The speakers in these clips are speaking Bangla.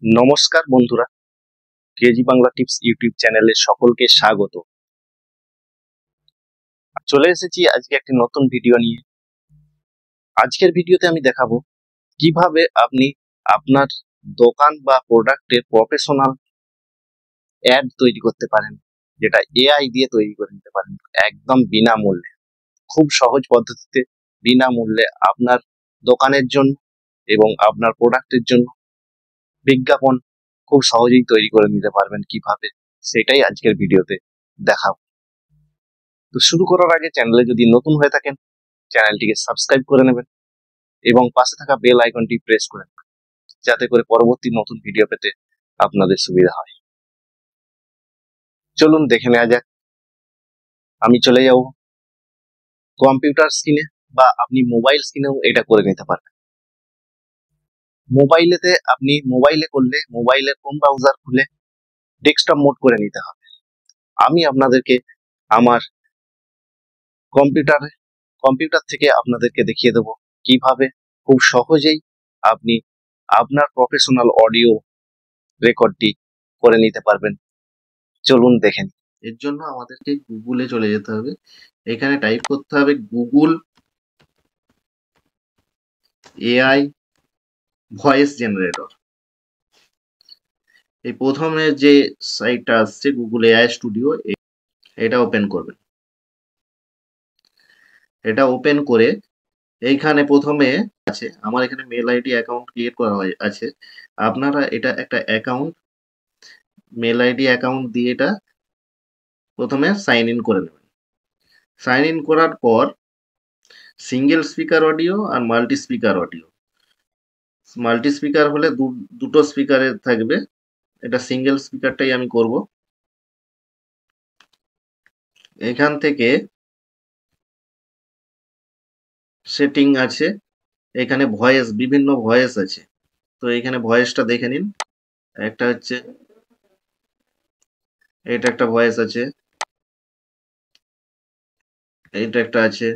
নমস্কার বন্ধুরা, কেজি বাংলা টিপস ইউটিউব চ্যানেলে সকলকে স্বাগত। চলে এসেছি আজকে একটি নতুন ভিডিও নিয়ে। আজকের ভিডিওতে আমি দেখাবো কিভাবে আপনি আপনার দোকান বা প্রোডাক্টের প্রফেশনাল অ্যাড তৈরি করতে পারেন, যেটা এআই দিয়ে তৈরি করে নিতে পারেন একদম বিনামূল্যে। খুব সহজ পদ্ধতিতে বিনামূল্যে আপনার দোকানের জন্য এবং আপনার প্রোডাক্টের জন্য বিজ্ঞাপন খুব সহজেই তৈরি করে নিতে পারবেন কিভাবে, সেটাই আজকের ভিডিওতে দেখাবো। তো শুরু করার আগে চ্যানেলে যদি নতুন হয়ে থাকেন চ্যানেলটিকে সাবস্ক্রাইব করে নেবেন এবং পাশে থাকা বেল আইকনটি প্রেস করে নেবেন, যাতে করে পরবর্তী নতুন ভিডিও পেতে আপনাদের সুবিধা হয়। চলুন দেখে নেওয়া যাক। আমি চলে যাব কম্পিউটার স্ক্রিনে, বা আপনি মোবাইল স্ক্রিনেও এটা করে নিতে পারবেন। মোবাইলেতে আপনি মোবাইলে করলে মোবাইলের ক্রোম ব্রাউজার খুলে ডেস্কটপ মোড করে নিতে হবে। আমি আপনাদেরকে আমার কম্পিউটার থেকে আপনাদেরকে দেখিয়ে দেবো কিভাবে খুব সহজেই আপনি আপনার প্রফেশনাল অডিও রেকর্ডটি করে নিতে পারবেন। চলুন দেখেন। এর জন্য আমাদেরকে গুগলে চলে যেতে হবে। এখানে টাইপ করতে হবে গুগল এআই ভয়েস জেনারেটর। এই প্রথমে যে সাইটটা আসছে গুগল এআই স্টুডিও, এটা ওপেন করবেন। এটা ওপেন করে এইখানে প্রথমে আছে, আমার এখানে মেল আইডি অ্যাকাউন্ট ক্রিয়েট করা আছে। আপনারা এটা একটা অ্যাকাউন্ট, মেল আইডি অ্যাকাউন্ট দিয়ে এটা প্রথমে সাইন ইন করে নেবেন। সাইন ইন করার পর সিঙ্গেল স্পিকার অডিও আর multi speaker audio. Multi speaker হলে দুটো স্পিকারে থাকবে, এটা সিঙ্গেল স্পিকারটাই আমি করব। এখান থেকে সেটিং আছে, এখানে ভয়েস, বিভিন্ন ভয়েস আছে। তো এখানে ভয়েসটা দেখে নিন। একটা হচ্ছে এটা, একটা ভয়েস আছে, এইটা একটা আছে।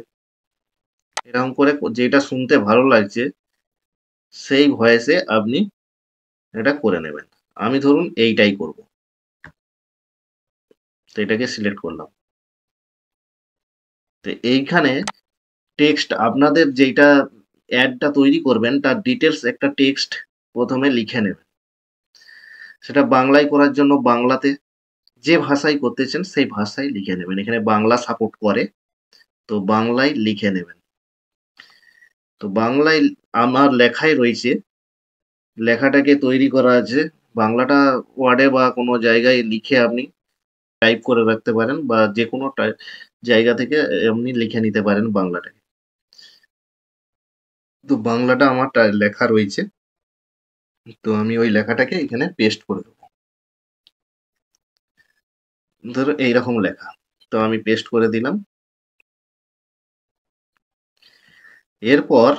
এরকম করে যেটা শুনতে ভালো লাগছে সেই ভয়েসে আপনি এটা করে নেবেন। আমি ধরুন এইটাই করব, তো এটাকে সিলেক্ট করলাম। তো এইখানে টেক্সট, আপনাদের যেটা অ্যাডটা তৈরি করবেন তার ডিটেলস একটা টেক্সট প্রথমে লিখে নেবেন। সেটা বাংলায় করার জন্য বাংলাতে, যে ভাষায় করতেছেন সেই ভাষায় লিখে নেবেন। এখানে বাংলা সাপোর্ট করে, তো বাংলায় লিখে নেবেন। তো বাংলায় আমার লেখাই রয়েছে, লেখাটাকে তৈরি করা আছে। বাংলাটা ওয়ার্ডে বা কোনো জায়গায় লিখে আপনি টাইপ করে রাখতে পারেন, বা যে কোনো জায়গা থেকে আপনি লিখে নিতে পারেন বাংলাটাকে। তো বাংলাটা আমার লেখা রয়েছে, তো আমি ওই লেখাটাকে এখানে পেস্ট করে দেবো। ধরো এইরকম লেখা, তো আমি পেস্ট করে দিলাম। এরপর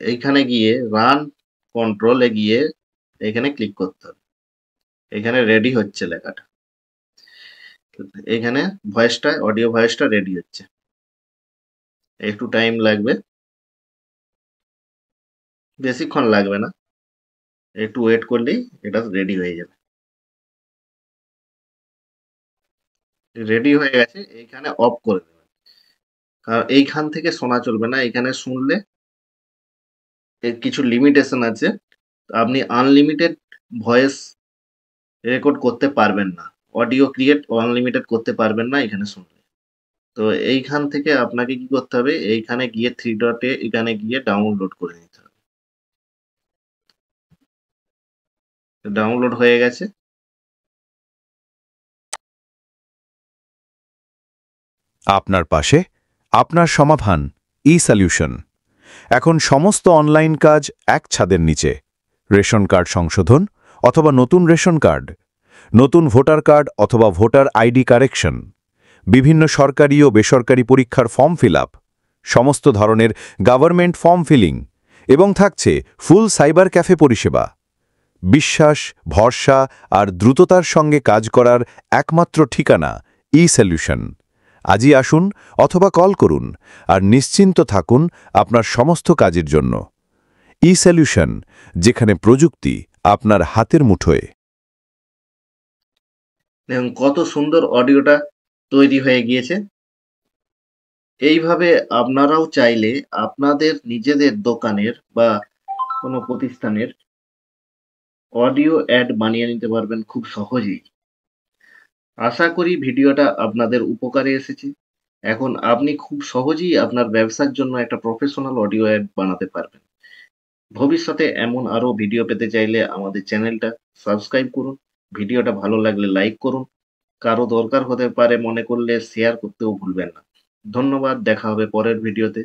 এইখানে গিয়ে রান কন্ট্রোলে গিয়ে এখানে ক্লিক করতে হবে। এখানে রেডি হচ্ছে লেখাটা, এখানে ভয়েসটা, অডিও ভয়েসটা রেডি হচ্ছে। একটু টাইম লাগবে, বেশিক্ষণ লাগবে না, একটু ওয়েট করলেই এটা রেডি হয়ে যাবে। রেডি হয়ে গেছে, এইখানে অফ করে দেবেন, কারণ এইখান থেকে শোনা চলবে না। এখানে শুনলে কিছু লিমিটেশন আছে, আপনি আনলিমিটেড ভয়েস রেকর্ড করতে পারবেন না, অডিও ক্রিয়েট আনলিমিটেড করতে পারবেন না এখানে শুনলে। তো এইখান থেকে আপনাকে কি করতে হবে, এইখানে গিয়ে থ্রি ডটে এখানে গিয়ে ডাউনলোড করে নিতে হবে। ডাউনলোড হয়ে গেছে। আপনার পাশে, আপনার সমাধান, ই-সলিউশন। এখন সমস্ত অনলাইন কাজ এক ছাদের নিচে। রেশন কার্ড সংশোধন অথবা নতুন রেশন কার্ড, নতুন ভোটার কার্ড অথবা ভোটার আইডি কারেকশন, বিভিন্ন সরকারি ও বেসরকারি পরীক্ষার ফর্ম ফিল আপ, সমস্ত ধরনের গভর্নমেন্ট ফর্ম ফিলিং, এবং থাকছে ফুল সাইবার ক্যাফে পরিষেবা। বিশ্বাস, ভরসা আর দ্রুততার সঙ্গে কাজ করার একমাত্র ঠিকানা ই-সলিউশন। আজই আসুন অথবা কল করুন আর নিশ্চিন্ত থাকুন আপনার সমস্ত কাজের জন্য। ই-সলিউশন, যেখানে প্রযুক্তি আপনার হাতের মুঠোয়। দেখুন কত সুন্দর অডিওটা তৈরি হয়ে গিয়েছে। এইভাবে আপনারাও চাইলে আপনাদের নিজেদের দোকানের বা কোনো প্রতিষ্ঠানের অডিও অ্যাড বানিয়ে নিতে পারবেন খুব সহজেই। আশা করি ভিডিওটা আপনাদের উপকারে এসেছে। এখন আপনি খুব সহজেই আপনার ব্যবসার জন্য একটা প্রফেশনাল অডিও অ্যাড বানাতে পারবেন। ভবিষ্যতে এমন আরো ভিডিও পেতে চাইলে আমাদের চ্যানেলটা সাবস্ক্রাইব করুন। ভিডিওটা ভালো লাগলে লাইক করুন। কারো দরকার হতে পারে মনে করলে শেয়ার করতেও ভুলবেন না। ধন্যবাদ, দেখা হবে পরের ভিডিওতে।